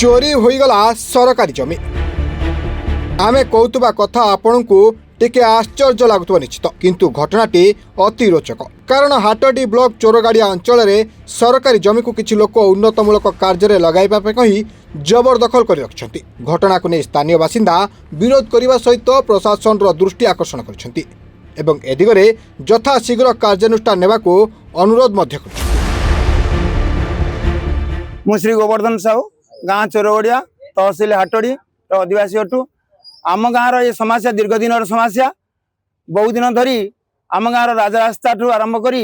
चोरी होईगला सरकारी जमी आमे कहतुबा कथा आपणकु टिके आश्चर्य लगुवा निश्चित किंतु घटनाटी अति रोचक कारण हाटडी ब्लॉक चोरगाड़िया अंचल में सरकारी जमी को किछि लोक उन्नतमूलक कार्य लगाइबा पे कही जबरदखल कर रखिछंती। घटना को नहीं स्थानीय बासिंदा विरोध करने सहित प्रशासन दृष्टि आकर्षण करछंती एवं ए दिगरे यथाशीघ्र कार्यानुष्ठान नेबाको अनुरोध मध्य करछंती। मु श्री गोवर्धन साहू गाँ चोरगड़िया तहसिल हाटड़ी आदिवासी अटू आम गाँव ये समस्या दीर्घ दिन समस्या बहुत दिन धरी आम गाँव राजरास्ता ठू आरंभ करी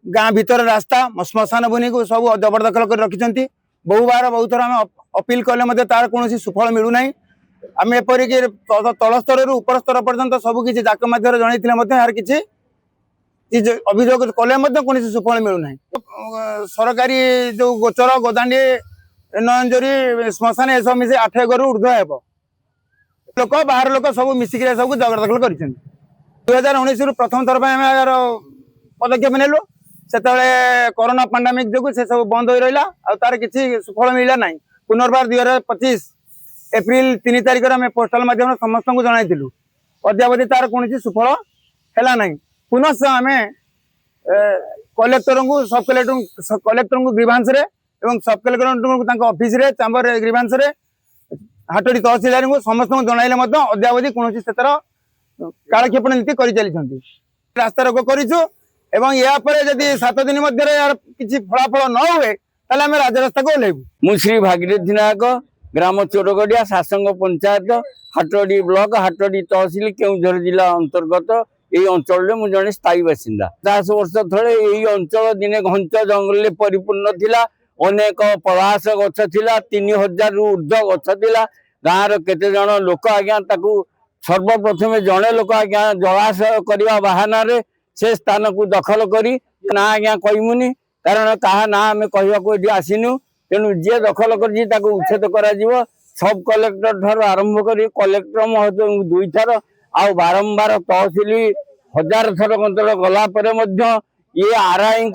गाँ भीतर रास्ता श्मशान भूमि को सब जबरदखल कर रखिंट बहु बार बहुत थर आम अपील कले तार कौन सुफल मिलूना आम एपरिक तल स्तर उपर स्तर पर्यंत सबकि जाक मध्य जनईले यार किसी अभियोग कले कौन सुफल मिलूना सरकारी जो गोचर गोदांडी नंजरी श्मशान ए सब मिसे 8 एकड़ ऊर्ध्व हेब लोक बाहर लोक सब मिसिक सब जबरदखल कर 2019 प्रथम थर यार पदक्षेप नेलु से कोरोना पांडेमिक जो से सब बंद हो रहा और तार किसी सुफल मिलला ना पुनर्बार 2025 एप्रिल 3 तारिख में पोस्टाल माध्यम समस्त को जनइलु अद्यावधि तार कौन सुफल है ना पुनः आम कलेक्टर को सब कलेक्टर को ग्रीवांस सब कलेक्टर ऑफिस रे चैम्बर ग्रीवांस रे हाटड़ी तहसीलदार को समस्त को जनइले अद्यावधि कौन से कालक्षेपण नीति कर चली रास्ता रोक करूँ या जदि 7 दिन मध्य यार किसी फलाफल न हुए ताले आम राजरास्ता को ओह्लैबू। मु श्री भागीरथ नायक ग्राम चोरगड़िया शासंग पंचायत हाटड़ी ब्लॉक हाटड़ी तहसिल केउझर जिला अंतर्गत यही अंचल में मुझे स्थायी बासिंदा 10 वर्ष थे यही अंचल दिने घंच जंगल परिपूर्ण थिला अनेक पलास गछ थिला 3000 रु ऊर्ध्व गछ थिला गाँव केते जण लोक आज्ञा सर्वप्रथमे जड़े लोक आज्ञा जलाशय करने बाहाना रे से स्थान को दखल करी ना आज्ञा कहमुनी कारण कहा ना आम कहवाक आसीनु तेणु जी दखल कर उच्छेद कर सब कलेक्टर ठार आरंभ कर कलेक्टर महोदय 2 थर आ बारंबार तहसिल 1000 थर कंतल गला ये आरआई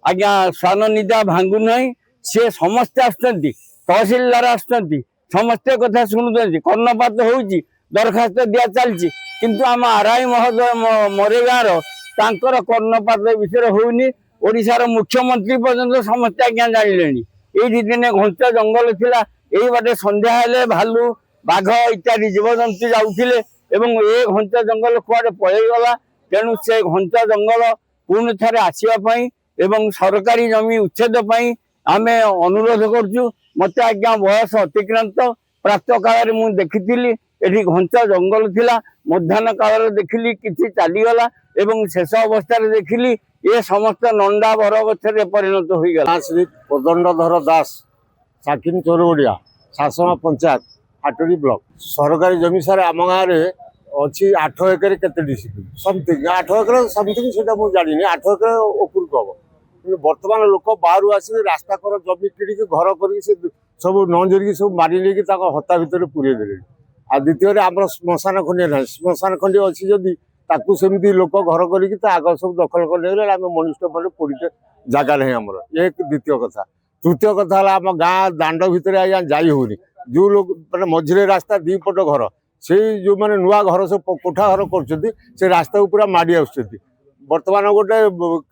आज्ञा स्वान निदा भांगु नहीं सी समस्ते आसुच्च तहसिलदार आसुच्च समस्ते कथा शुणुच्च कर्णपात होउची दरखास्त दिया चलती किंतु आम आरआई महोदय मोरे गाँव कर्णपात विषय होनी ओडिशार मुख्यमंत्री पर्यंत समस्ते आज्ञा जानिले ये दिने घंच जंगल थिला यही बाटे संध्या हेले भालू बाघ इत्यादि जीवजंतु जाउथिले एवं ए घंच जंगल कुआडे पळेगला तेणु से घंच जंगल पुणी थे आसवा एवं सरकारी जमी उच्छेद आमे अनुरोध करछु मते आज्ञा बयस अतिक्रांत प्रातः काल मु देखिथिली एठी घंच जंगल थिला मध्याह्न काल देखिली किछि चलीगला एवं शेष अवस्था देखिली ये समस्त नंडा बर गछरे परिणत हो गला। श्री कोदंडधर दास साकिन चोरगड़िया शासन पंचायत हाटड़ी ब्लॉक सरकारी जमी सारे आम गाँव में अच्छी 8 एकड़ केते डिसिप्लिन समथिंग 8 एकड़ समथिंग से मुझे जानी 8 एकड़ ऊपर को हम कि बर्तमान लोक बाहर आसिक रास्ता कर जमी किड़ी घर कर सब नजर सब मारी लेकिन हता भितर पूरे दे आ द्वितीय आम श्मशान खंडी ना श्मशान खंडी अच्छी जदि ताकू सेमती लोक घर कर आग सब दखल कर आम मनुष्य मैंने पड़े जगह नहीं आमर एक द्वितीय कथा तृतीय कथा आम गाँ दांड भितर आज्ञा जाई होनी जो लोग मैंने मझे रास्ता 2 पट घर से जो मैंने नुआ घर सब कोठा घर कर रास्ता को पूरा माड़ी आस बर्तमान गोटे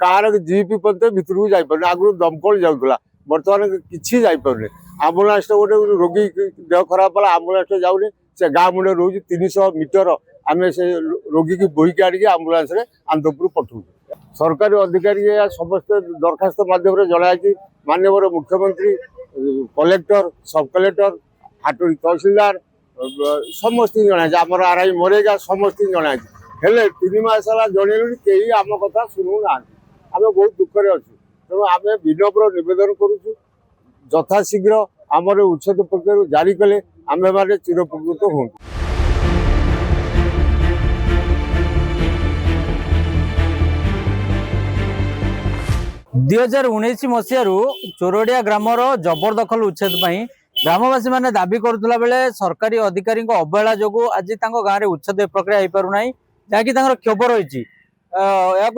कार जीप पर्यटन भितर को जापर आगुरी दमकल जाऊला बर्तमान किसी जापर आम्बुलांस गोटे रोगी देह खराब है आम्बुलांस जाऊनी से गाँ मुंडे रोज 300 मीटर आम से रोगी की बोईक आड़िकी आम्बुलांस आनंदपुर पठाऊ सरकारी अधिकारी समस्त दरखास्त माध्यम जनाई माननीय मुख्यमंत्री कलेक्टर सब कलेक्टर हाटड़ी तहसीलदार समस्त जनाई आमर आरआई मोरेगा समस्त जनाई हेले 3 मास जनइलु कहीं आम कथा शुणु ना आम बहुत दुखरे अच्छे तेणु आम विनम्र निवेदन करुचु यथाशीघ्र आमर उच्छेद प्रक्रिया जारी कले आम मैंने चिरपकृत हूँ। 2019 मसीह चोरडिया ग्रामर जबरदखल उच्छेद ग्रामवासी मैंने दाबी करुला बेले सरकारी अधिकारी अवहेला जो आज गाँव में उच्छेद प्रक्रिया हो पारना जहाँकि क्षोभ रही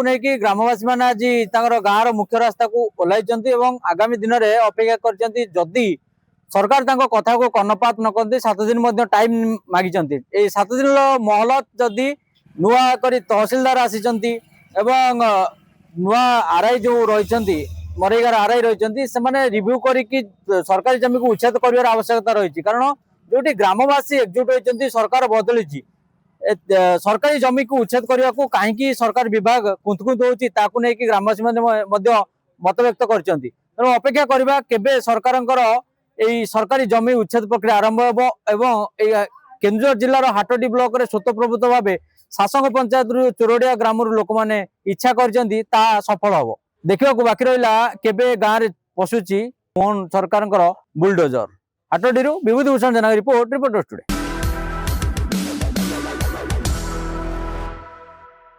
नहीं ग्रामवासी मैंने आज गाँव मुख्य रास्ता को ओह्लाई आगामी दिन में अपेक्षा कर सरकार तांको कथा को कर्णपात न करते 7 दिन टाइम मागिचंती। ए 7 दिन महलत जदि नुआ करी तहसीलदार आसीचंती एवं नुआ आरआई जो रहिचंती मरेगार आरआई रहिचंती से माने रिव्यू करी कि सरकारी जमी को उच्छेद करिवार आवश्यकता रही। कारण जोटी ग्रामवासी एकजुट होइचंती सरकार बदलिची सरकारी जमी को उच्छेद करने को कहीं सरकार विभाग कुंतकुंत होची ताकू नै कि ग्रामवासी मध्य मत व्यक्त करचंती। तेणु अपेक्षा करबा केबे सरकारंकर एई सरकारी जमी उच्छेद प्रक्रिया आरंभ हेबो एवं केन्दुझर जिल्लार हाटडी ब्लॉक रे स्वतःप्रभुत्व भावे शासक पंचायत रु चोरडिया ग्राम लोक माने इच्छा करचंती ता सफल हबो। देखिबा को बाकी रहिला केबे गां रे पशुची मोहन सरकारंकर बुलडोजर। हाटडी रु विभूति भूषण जेना रिपोर्ट रिपोर्टर स्टूडियो।